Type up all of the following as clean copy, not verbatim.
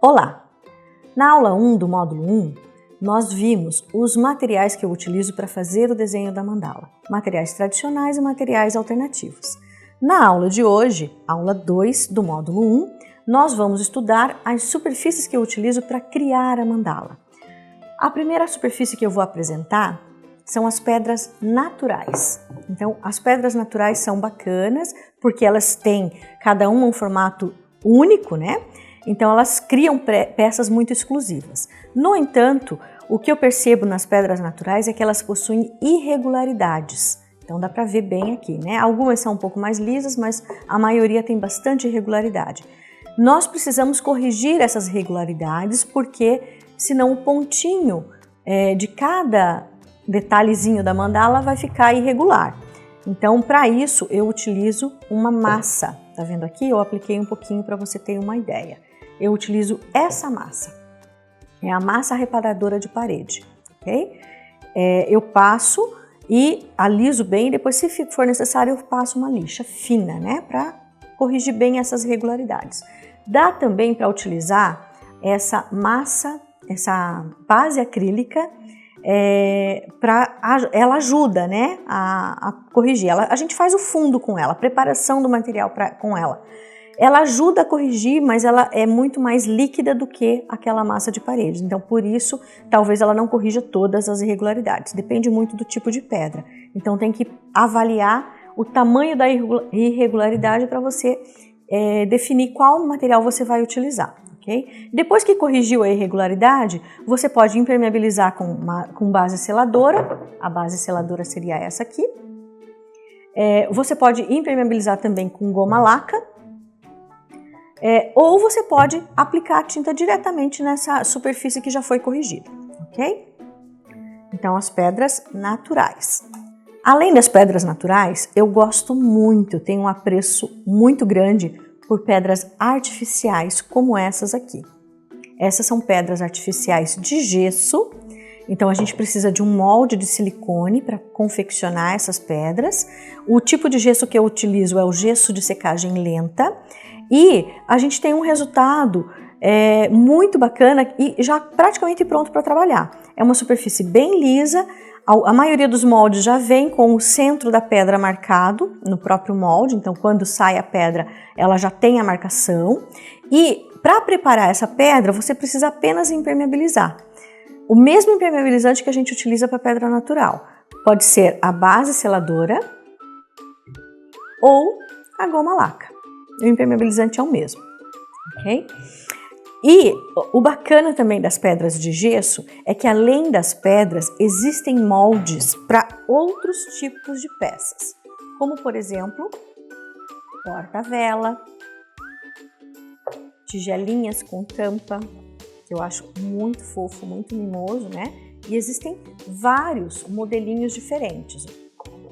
Olá! Na aula 1 do módulo 1, nós vimos os materiais que eu utilizo para fazer o desenho da mandala, materiais tradicionais e materiais alternativos. Na aula de hoje, aula 2 do módulo 1, nós vamos estudar as superfícies que eu utilizo para criar a mandala. A primeira superfície que eu vou apresentar são as pedras naturais. Então, as pedras naturais são bacanas porque elas têm cada uma um formato único, né? Então, elas criam peças muito exclusivas. No entanto, o que eu percebo nas pedras naturais é que elas possuem irregularidades. Então, dá para ver bem aqui, né? Algumas são um pouco mais lisas, mas a maioria tem bastante irregularidade. Nós precisamos corrigir essas irregularidades porque, senão, o pontinho de cada detalhezinho da mandala vai ficar irregular. Então, para isso, eu utilizo uma massa. Tá vendo aqui? Eu apliquei um pouquinho para você ter uma ideia. Eu utilizo essa massa. É a massa reparadora de parede, ok? Eu passo e aliso bem, depois, se for necessário, eu passo uma lixa fina, né? Para corrigir bem essas irregularidades. Dá também para utilizar essa massa, essa base acrílica, ela ajuda, né, a corrigir. A gente faz o fundo com ela, a preparação do material com ela. Ela ajuda a corrigir, mas ela é muito mais líquida do que aquela massa de parede. Então, por isso, talvez ela não corrija todas as irregularidades. Depende muito do tipo de pedra. Então, tem que avaliar o tamanho da irregularidade para você definir qual material você vai utilizar. Okay? Depois que corrigiu a irregularidade, você pode impermeabilizar com base seladora. A base seladora seria essa aqui. Você pode impermeabilizar também com goma laca. Ou você pode aplicar a tinta diretamente nessa superfície que já foi corrigida, ok? Então, as pedras naturais. Além das pedras naturais, eu gosto muito, tenho um apreço muito grande por pedras artificiais como essas aqui. Essas são pedras artificiais de gesso, então a gente precisa de um molde de silicone para confeccionar essas pedras. O tipo de gesso que eu utilizo é o gesso de secagem lenta. E a gente tem um resultado muito bacana e já praticamente pronto para trabalhar. É uma superfície bem lisa, a maioria dos moldes já vem com o centro da pedra marcado no próprio molde, então quando sai a pedra ela já tem a marcação. E para preparar essa pedra você precisa apenas impermeabilizar. O mesmo impermeabilizante que a gente utiliza para pedra natural. Pode ser a base seladora ou a goma laca. O impermeabilizante é o mesmo, ok? E o bacana também das pedras de gesso é que além das pedras existem moldes para outros tipos de peças, como por exemplo, porta-vela, tigelinhas com tampa, que eu acho muito fofo, muito mimoso, né? E existem vários modelinhos diferentes,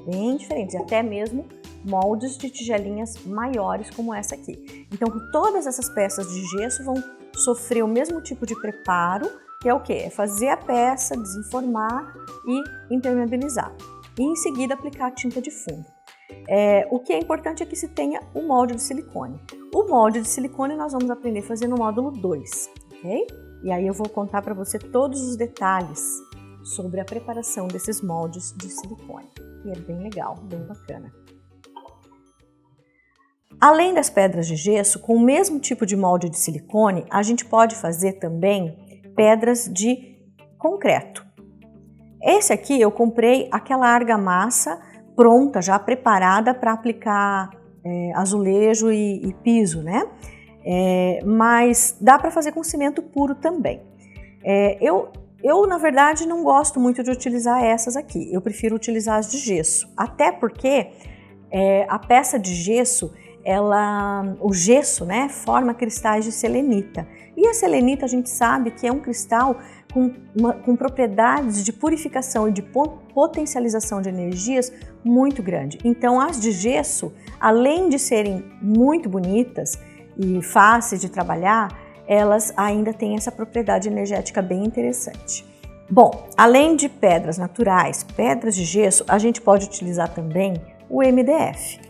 bem diferentes, até mesmo moldes de tigelinhas maiores como essa aqui. Então, todas essas peças de gesso vão sofrer o mesmo tipo de preparo, que é o quê? É fazer a peça, desenformar e impermeabilizar. E em seguida aplicar a tinta de fundo. O que é importante é que se tenha o molde de silicone. O molde de silicone nós vamos aprender a fazer no módulo 2, ok? E aí eu vou contar para você todos os detalhes sobre a preparação desses moldes de silicone. E é bem legal, bem bacana. Além das pedras de gesso, com o mesmo tipo de molde de silicone, a gente pode fazer também pedras de concreto. Esse aqui eu comprei aquela argamassa pronta, já preparada para aplicar azulejo e piso, né? Mas dá para fazer com cimento puro também. Eu, na verdade, não gosto muito de utilizar essas aqui. Eu prefiro utilizar as de gesso, até porque a peça de gesso o gesso, né, forma cristais de selenita. E a selenita a gente sabe que é um cristal com propriedades de purificação e de potencialização de energias muito grande. Então as de gesso, além de serem muito bonitas e fáceis de trabalhar, elas ainda têm essa propriedade energética bem interessante. Bom, além de pedras naturais, pedras de gesso, a gente pode utilizar também o MDF.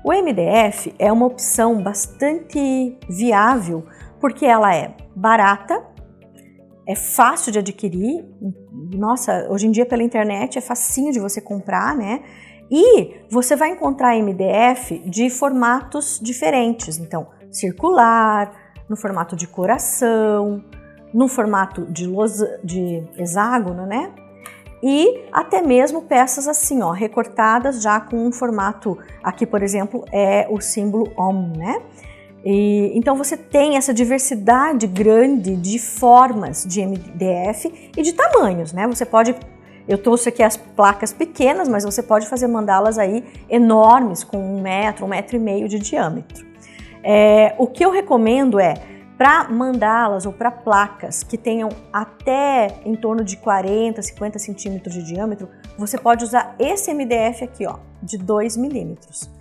O MDF é uma opção bastante viável porque ela é barata, é fácil de adquirir. Nossa, hoje em dia pela internet é facinho de você comprar, né? E você vai encontrar MDF de formatos diferentes, então circular, no formato de coração, no formato de hexágono, né? E até mesmo peças assim, ó, recortadas já com um formato, aqui por exemplo é o símbolo Om, né? Então você tem essa diversidade grande de formas de MDF e de tamanhos, né? Você pode, eu trouxe aqui as placas pequenas, mas você pode fazer mandalas aí enormes com 1 metro, 1,5 metro de diâmetro. O que eu recomendo para mandalas ou para placas que tenham até em torno de 40, 50 centímetros de diâmetro, você pode usar esse MDF aqui, ó, de 2 milímetros.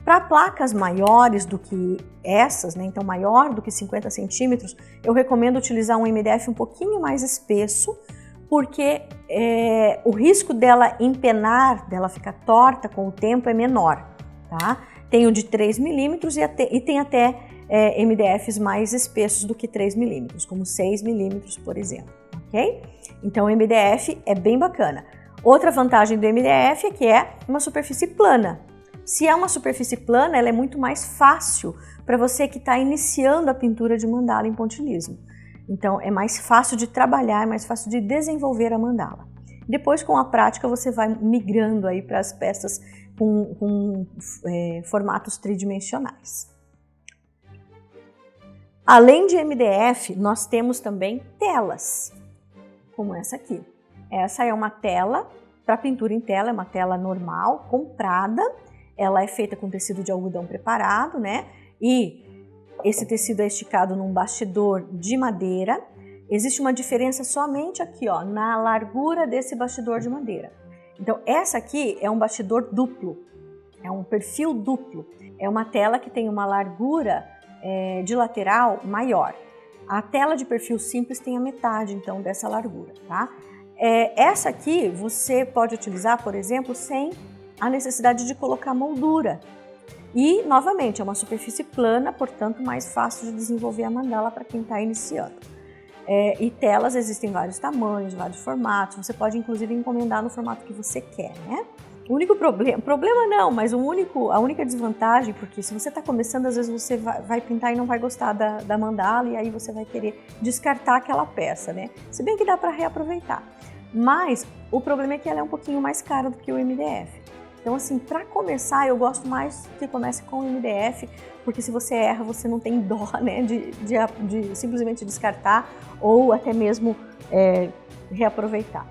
Para placas maiores do que essas, né, então maior do que 50 centímetros, eu recomendo utilizar um MDF um pouquinho mais espesso, porque o risco dela empenar, dela ficar torta com o tempo é menor, tá? Tem o de 3 milímetros e tem até MDFs mais espessos do que 3 milímetros, como 6 milímetros, por exemplo, ok? Então o MDF é bem bacana. Outra vantagem do MDF é que é uma superfície plana. Se é uma superfície plana, ela é muito mais fácil para você que está iniciando a pintura de mandala em pontilhismo. Então é mais fácil de trabalhar, é mais fácil de desenvolver a mandala. Depois, com a prática, você vai migrando aí para as peças com formatos tridimensionais. Além de MDF, nós temos também telas, como essa aqui. Essa é uma tela para pintura em tela, é uma tela normal, comprada. Ela é feita com tecido de algodão preparado, né? E esse tecido é esticado num bastidor de madeira. Existe uma diferença somente aqui, ó, na largura desse bastidor de madeira. Então, essa aqui é um bastidor duplo, é um perfil duplo. É uma tela que tem uma largura de lateral maior. A tela de perfil simples tem a metade, então, dessa largura, tá? Essa aqui você pode utilizar, por exemplo, sem a necessidade de colocar moldura. E, novamente, é uma superfície plana, portanto, mais fácil de desenvolver a mandala para quem está iniciando. E telas existem vários tamanhos, vários formatos, você pode inclusive encomendar no formato que você quer, né? O único problema não, mas a única desvantagem, porque se você está começando, às vezes você vai pintar e não vai gostar da mandala e aí você vai querer descartar aquela peça, né? Se bem que dá para reaproveitar. Mas o problema é que ela é um pouquinho mais cara do que o MDF. Então, assim, para começar, eu gosto mais que comece com o MDF, porque se você erra, você não tem dó, né, de simplesmente descartar ou até mesmo reaproveitar.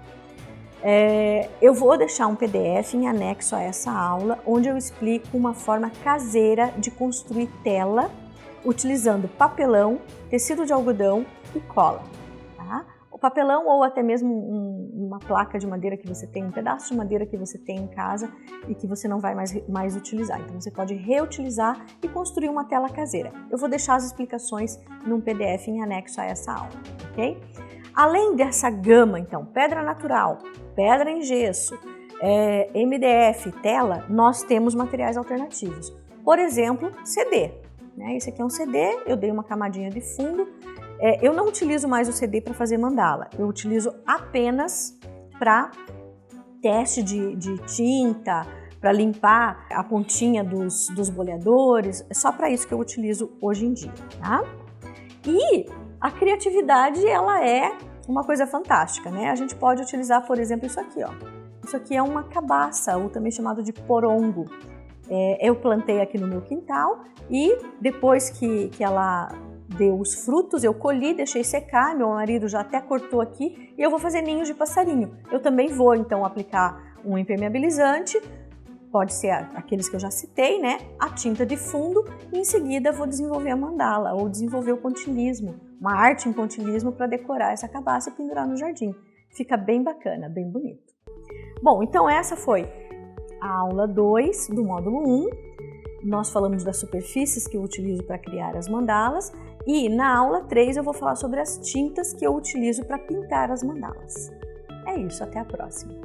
Eu vou deixar um PDF em anexo a essa aula, onde eu explico uma forma caseira de construir tela utilizando papelão, tecido de algodão e cola, tá? O papelão ou até mesmo uma placa de madeira que você tem, um pedaço de madeira que você tem em casa e que você não vai mais utilizar. Então você pode reutilizar e construir uma tela caseira. Eu vou deixar as explicações num PDF em anexo a essa aula, ok? Além dessa gama, então, pedra natural, pedra em gesso, MDF, tela, nós temos materiais alternativos. Por exemplo, CD. Né? Esse aqui é um CD, eu dei uma camadinha de fundo. Eu não utilizo mais o CD para fazer mandala, eu utilizo apenas para teste de tinta, para limpar a pontinha dos boleadores, é só para isso que eu utilizo hoje em dia, tá? E a criatividade, ela é uma coisa fantástica, né? A gente pode utilizar, por exemplo, isso aqui, ó. Isso aqui é uma cabaça, ou também chamado de porongo. Eu plantei aqui no meu quintal e depois que ela deu os frutos, eu colhi, deixei secar, meu marido já até cortou aqui e eu vou fazer ninhos de passarinho. Eu também vou então aplicar um impermeabilizante, pode ser aqueles que eu já citei, né? A tinta de fundo e em seguida vou desenvolver a mandala ou desenvolver o pontilhismo, uma arte em pontilhismo para decorar essa cabaça e pendurar no jardim. Fica bem bacana, bem bonito. Bom, então essa foi a aula 2 do módulo 1. Nós falamos das superfícies que eu utilizo para criar as mandalas e na aula 3 eu vou falar sobre as tintas que eu utilizo para pintar as mandalas. É isso, até a próxima!